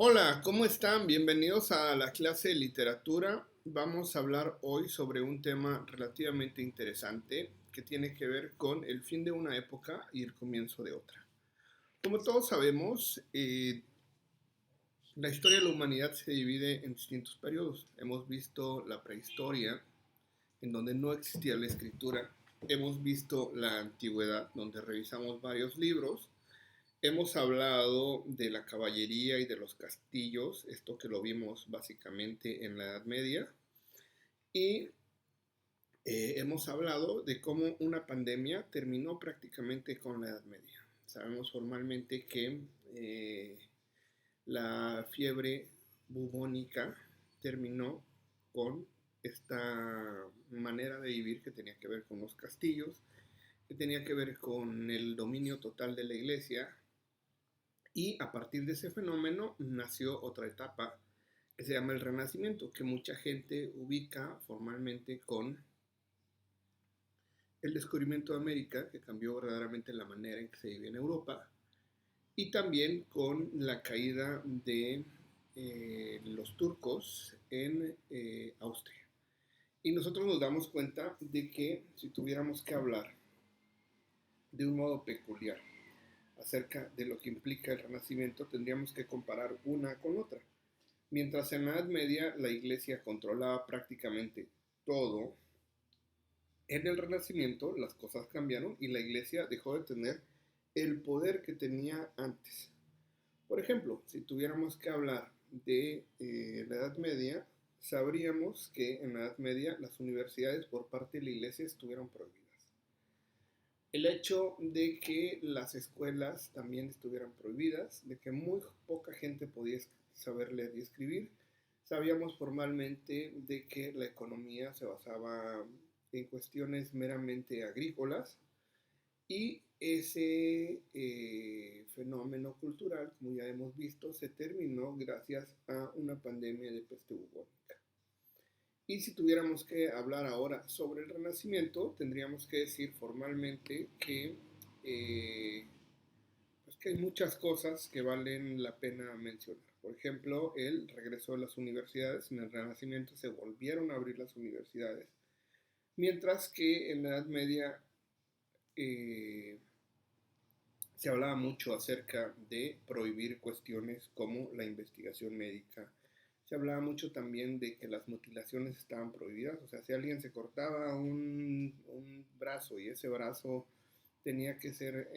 Hola, ¿cómo están? Bienvenidos a la clase de literatura. Vamos a hablar hoy sobre un tema relativamente interesante que tiene que ver con el fin de una época y el comienzo de otra. Como todos sabemos, la historia de la humanidad se divide en distintos periodos. Hemos visto la prehistoria, en donde no existía la escritura. Hemos visto la antigüedad, donde revisamos varios libros. Hemos hablado de la caballería y de los castillos, esto que lo vimos básicamente en la Edad Media, y hemos hablado de cómo una pandemia terminó prácticamente con la Edad Media. Sabemos formalmente que eh, la fiebre bubónica terminó con esta manera de vivir que tenía que ver con los castillos, que tenía que ver con el dominio total de la iglesia. Y a partir de ese fenómeno nació otra etapa que se llama el Renacimiento, que mucha gente ubica formalmente con el descubrimiento de América, que cambió verdaderamente la manera en que se vivía en Europa, y también con la caída de los turcos en Austria. Y nosotros nos damos cuenta de que si tuviéramos que hablar de un modo peculiar acerca de lo que implica el Renacimiento, tendríamos que comparar una con otra. Mientras en la Edad Media la Iglesia controlaba prácticamente todo, en el Renacimiento las cosas cambiaron y la Iglesia dejó de tener el poder que tenía antes. Por ejemplo, si tuviéramos que hablar de la Edad Media, sabríamos que en la Edad Media las universidades por parte de la Iglesia estuvieron prohibidas. El hecho de que las escuelas también estuvieran prohibidas, de que muy poca gente podía saber leer y escribir, sabíamos formalmente de que la economía se basaba en cuestiones meramente agrícolas y ese fenómeno cultural, como ya hemos visto, se terminó gracias a una pandemia de peste bubónica. Y si tuviéramos que hablar ahora sobre el Renacimiento, tendríamos que decir formalmente eh, pues que hay muchas cosas que valen la pena mencionar. Por ejemplo, el regreso de las universidades. En el Renacimiento se volvieron a abrir las universidades, mientras que en la Edad Media eh, se hablaba mucho acerca de prohibir cuestiones como la investigación médica. Se hablaba mucho también de que las mutilaciones estaban prohibidas, o sea, si alguien se cortaba un brazo y ese brazo tenía que ser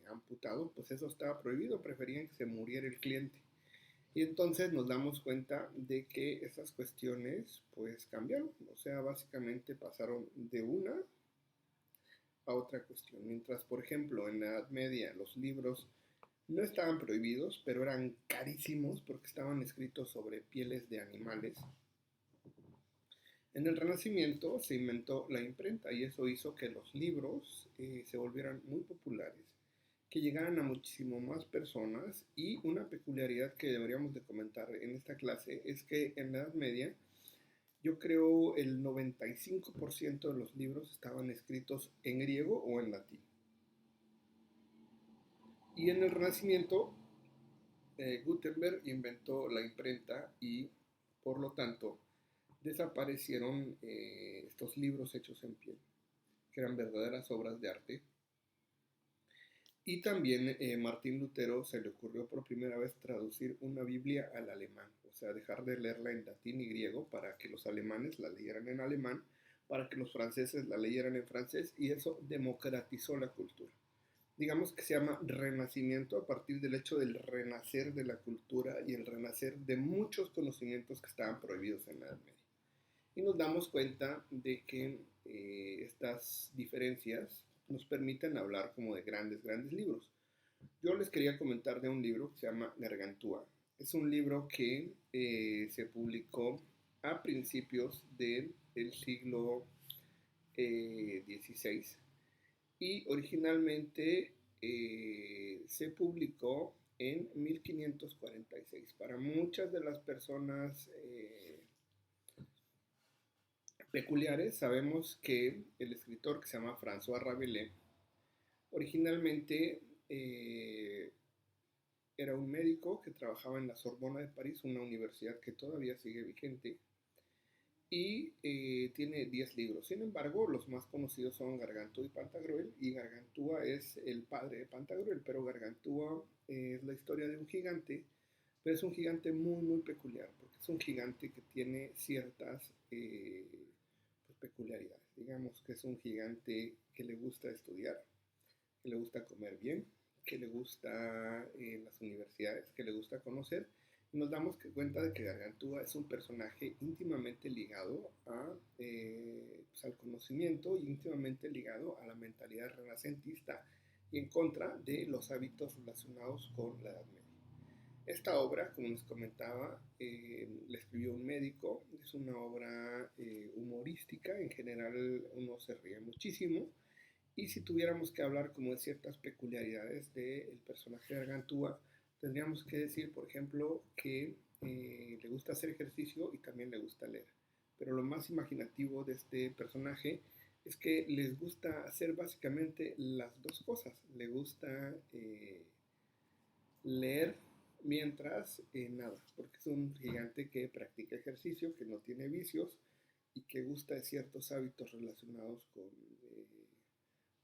amputado, pues eso estaba prohibido, preferían que se muriera el cliente. Y entonces nos damos cuenta de que esas cuestiones pues cambiaron, o sea, básicamente pasaron de una a otra cuestión. Mientras, por ejemplo, en la Edad Media los libros no estaban prohibidos, pero eran carísimos porque estaban escritos sobre pieles de animales. En el Renacimiento se inventó la imprenta y eso hizo que los libros se volvieran muy populares, que llegaran a muchísimo más personas, y una peculiaridad que deberíamos de comentar en esta clase es que en la Edad Media yo creo el 95% de los libros estaban escritos en griego o en latín. Y en el Renacimiento Gutenberg inventó la imprenta y por lo tanto desaparecieron estos libros hechos en piel, que eran verdaderas obras de arte. Y también Martín Lutero se le ocurrió por primera vez traducir una Biblia al alemán, o sea, dejar de leerla en latín y griego para que los alemanes la leyeran en alemán, para que los franceses la leyeran en francés, y eso democratizó la cultura. Digamos que se llama renacimiento a partir del hecho del renacer de la cultura y el renacer de muchos conocimientos que estaban prohibidos en la Edad Media. Y nos damos cuenta de que estas diferencias nos permiten hablar como de grandes, grandes libros. Yo les quería comentar de un libro que se llama Gargantúa. Es un libro que se publicó a principios del siglo XVI y originalmente se publicó en 1546. Para muchas de las personas peculiares, sabemos que el escritor que se llama François Rabelais originalmente era un médico que trabajaba en la Sorbona de París, una universidad que todavía sigue vigente, y tiene 10 libros. Sin embargo, los más conocidos son Gargantúa y Pantagruel, y Gargantúa es el padre de Pantagruel, pero Gargantúa es la historia de un gigante, pero es un gigante muy, muy peculiar, porque es un gigante que tiene ciertas pues, peculiaridades. Digamos que es un gigante que le gusta estudiar, que le gusta comer bien, que le gusta las universidades, que le gusta conocer. Y nos damos cuenta de que Gargantúa es un personaje íntimamente ligado pues al conocimiento y íntimamente ligado a la mentalidad renacentista y en contra de los hábitos relacionados con la Edad Media. Esta obra, como les comentaba, la escribió un médico, es una obra humorística, en general uno se ríe muchísimo, y si tuviéramos que hablar como de ciertas peculiaridades del personaje de Gargantúa, tendríamos que decir, por ejemplo, que le gusta hacer ejercicio y también le gusta leer. Pero lo más imaginativo de este personaje es que les gusta hacer básicamente las dos cosas. Le gusta leer mientras nada, porque es un gigante que practica ejercicio, que no tiene vicios y que gusta de ciertos hábitos relacionados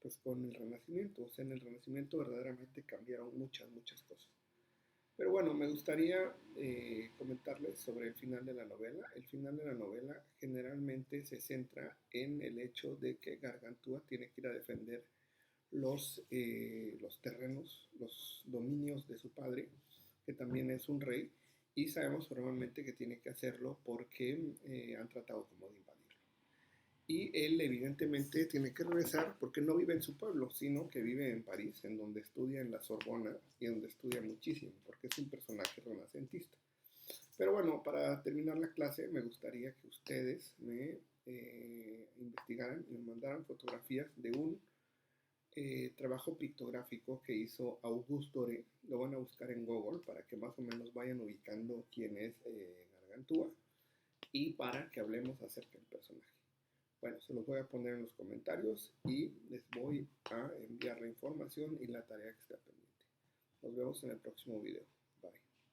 pues con el Renacimiento. O sea, en el Renacimiento verdaderamente cambiaron muchas, muchas cosas. Pero bueno, me gustaría comentarles sobre el final de la novela. El final de la novela generalmente se centra en el hecho de que Gargantúa tiene que ir a defender los terrenos, los dominios de su padre, que también es un rey, y sabemos formalmente que tiene que hacerlo porque han tratado como de invadirlo. Y él evidentemente tiene que regresar porque no vive en su pueblo, sino que vive en París, en donde estudia en la Sorbona y donde estudia muchísimo, porque es un personaje renacentista. Pero bueno, para terminar la clase me gustaría que ustedes me investigaran y me mandaran fotografías de un trabajo pictográfico que hizo Auguste Doré. Lo van a buscar en Google para que más o menos vayan ubicando quién es Gargantúa y para que hablemos acerca del personaje. Bueno, se los voy a poner en los comentarios y les voy a enviar la información y la tarea que está pendiente. Nos vemos en el próximo video.